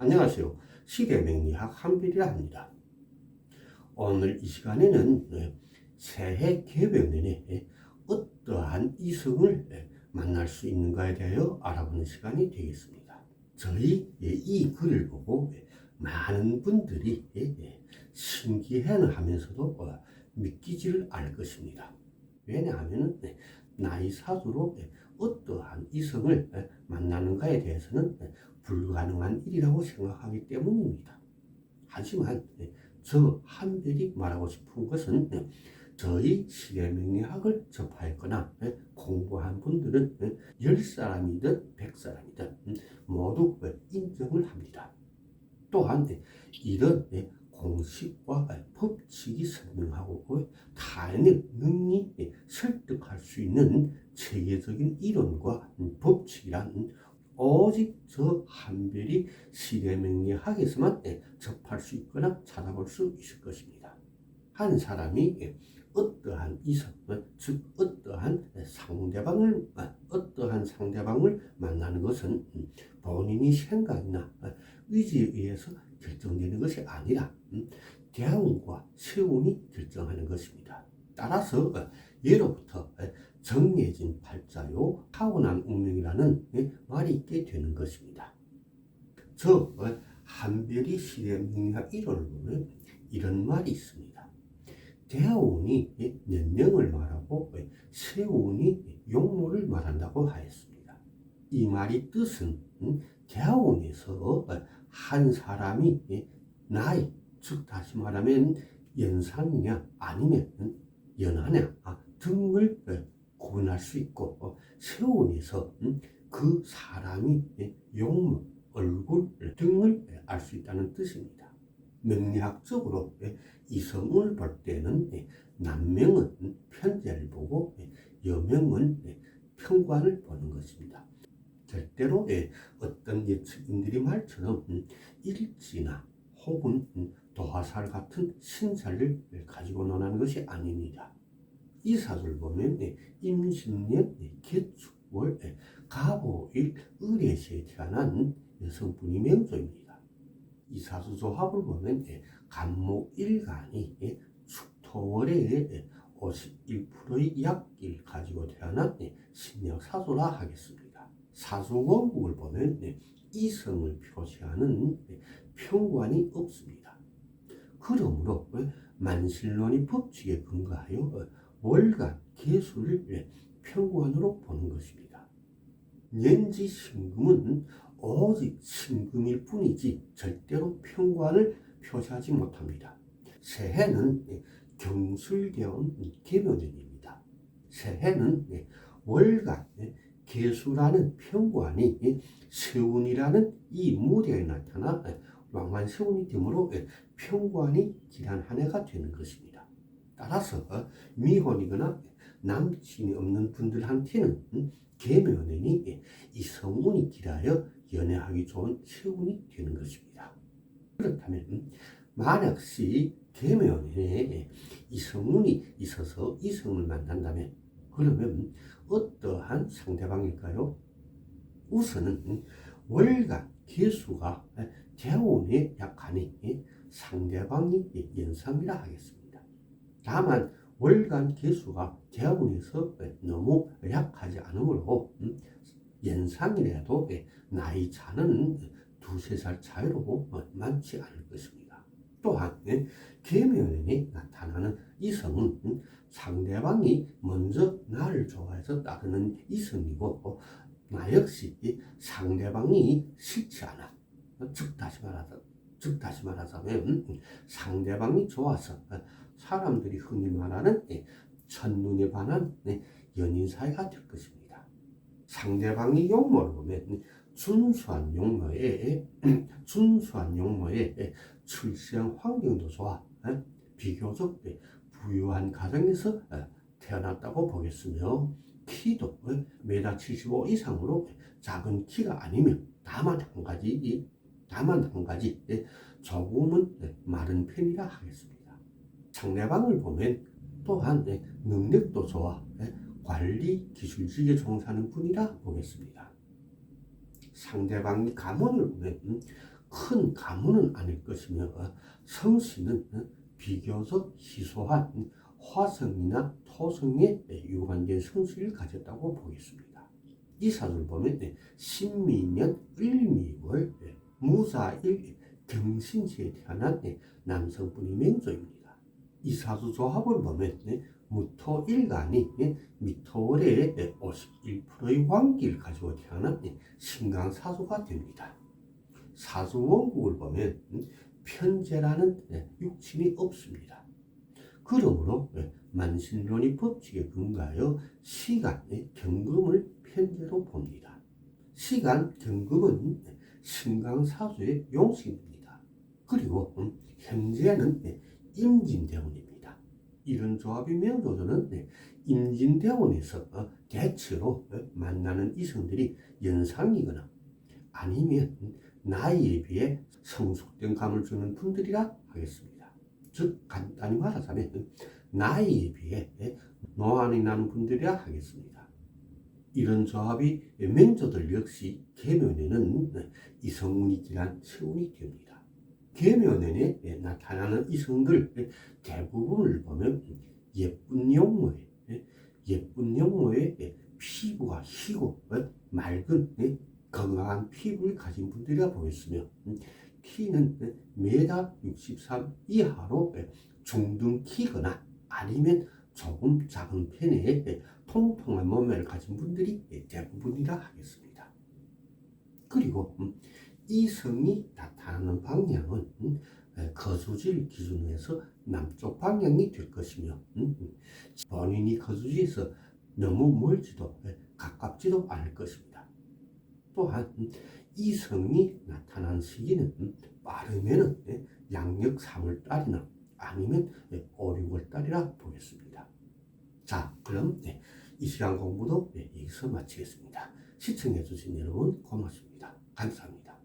안녕하세요. 시대명리학 한필이라 합니다. 오늘 이 시간에는 새해 개변년에 어떠한 이성을 만날 수 있는가에 대하여 알아보는 시간이 되겠습니다. 저희 이 글을 보고 많은 분들이 신기해는 하면서도 믿기지를 않을 것입니다. 왜냐하면 나이 사주로 어떠한 이성을 만나는가에 대해서는 불가능한 일이라고 생각하기 때문입니다. 하지만 저 한별이 말하고 싶은 것은 저희 시대명리학을 접하였거나 공부한 분들은 10사람이든 100사람이든 모두 인정을 합니다. 또한 이런 공식과 법칙이 설명하고 타인을 능히 설득할 수 있는 체계적인 이론과 법칙이란 오직 저 한별이 시대명리학에서만 접할 수 있거나 찾아볼 수 있을 것입니다. 한 사람이 어떠한 이성, 즉 어떠한 상대방을 만나는 것은 본인이 생각이나 의지에 의해서 결정되는 것이 아니라 대운과 세운이 결정하는 것입니다. 따라서 예로부터 정해진 팔자요 타고난 운명이라는 말이 있게 되는 것입니다. 저 한별이 시대명리학 이론을 보면 이런 말이 있습니다. 대운이 년령을 말하고 세운이 용모를 말한다고 하였습니다. 이 말의 뜻은 대운에서 한 사람이 나이, 즉 다시 말하면 연상이냐 아니면 연하냐 등을 구분할 수 있고 세운에서 그 사람이 용모, 얼굴 등을 알 수 있다는 뜻입니다. 명리학적으로 이성을 볼 때는 남명은 편재를 보고 여명은 편관을 보는 것입니다. 절대로 어떤 예측인들이 말처럼 일지나 혹은 도화살 같은 신살을 가지고 논하는 것이 아닙니다. 이 사주를 보면 임신년, 개축월, 갑오일, 을에시에 태어난 여성분이 명조입니다. 이 사주 조합을 보면 간목일간이 축토월에 51%의 약기를 가지고 태어난 신약 사주라 하겠습니다. 사주 원국을 보면 이성을 표시하는 편관이 없습니다. 그러므로 만실론의 법칙에 근거하여 월간 개수를 편관으로 보는 것입니다. 년지 신금은 오직 신금일 뿐이지 절대로 편관을 표시하지 못합니다. 새해는 경술대원 개묘년입니다. 새해는 월간 개수라는 편관이 세운이라는 이 무대에 나타나 왕만세운이 되므로 편관이 길한 한 해가 되는 것입니다. 따라서 미혼이거나 남친이 없는 분들한테는 개묘년이 이성운이 길하여 연애하기 좋은 세운이 되는 것입니다. 그렇다면 만약시 개묘년에 이성운이 있어서 이성을 만난다면 그러면 어떠한 상대방일까요? 우선은 월간 개수가 대운에 약하니 상대방이 연상이라 하겠습니다. 다만 월간 개수가 대운에서 너무 약하지 않으므로 연상이라도 나이 차는 두세 살 차이로 많지 않을 것입니다. 또한 계묘년에 나타나는 이성은 상대방이 먼저 나를 좋아해서 따르는 이성이고 나 역시 상대방이 싫지 않아. 즉 다시 말하자면 상대방이 좋아서 사람들이 흔히 말하는 첫눈에 반한 연인 사이가 될 것입니다. 상대방이 용모를 보면 준수한 용모에 출생 환경도 좋아 비교적 부유한 가정에서 태어났다고 보겠으며 키도 1m75 이상으로 작은 키가 아니면 다만 한 가지 조금은 마른 편이라 하겠습니다. 상대방을 보면 또한 능력도 좋아 관리 기술직에 종사하는 분이라 보겠습니다. 상대방이 가문을 보면 큰 가문은 아닐 것이며 성씨는 비교적 희소한 화성이나 토성에 유관된 성씨를 가졌다고 보겠습니다. 이 사주를 보면 신미년 을미월 무사일 경신시에 태어난 남성분이 맹조입니다. 이 사주 조합을 보면 무토일간이 미토월의 51%의 왕기를 가지고 태어난 신강사주가 됩니다. 사주 원국을 보면 편재라는 육친이 없습니다. 그러므로 만신론의 법칙에 근거하여 시간, 경금을 편재로 봅니다. 시간, 경금은 신강사주의 용신입니다. 그리고 현재는 임진대운입니다. 이런 조합이 명조들은 임진대운에서 대체로 만나는 이성들이 연상이거나 아니면 나이에 비해 성숙된 감을 주는 분들이라 하겠습니다. 즉 간단히 말하자면 나이에 비해 노안이 나는 분들이라 하겠습니다. 이런 조합이 맹조들 역시 계묘년에는 이성운이 길한 세운이 됩니다. 계묘년에 나타나는 이성들 대부분을 보면 예쁜 용모에 피부가 희고 맑은 건강한 피부를 가진 분들이라 보였으며 키는 1m63 이하로 중등 키거나 아니면 조금 작은 편의 통통한 몸매를 가진 분들이 대부분이라 하겠습니다. 그리고 이성이 나타나는 방향은 거주지를 기준으로 해서 남쪽 방향이 될 것이며 본인이 거주지에서 너무 멀지도 가깝지도 않을 것입니다. 또한 이성이 나타난 시기는 빠르면 양력 3월달이나 아니면 5, 6월달이라 보겠습니다. 자, 그럼 이 시간 공부도 여기서 마치겠습니다. 시청해 주신 여러분 고맙습니다. 감사합니다.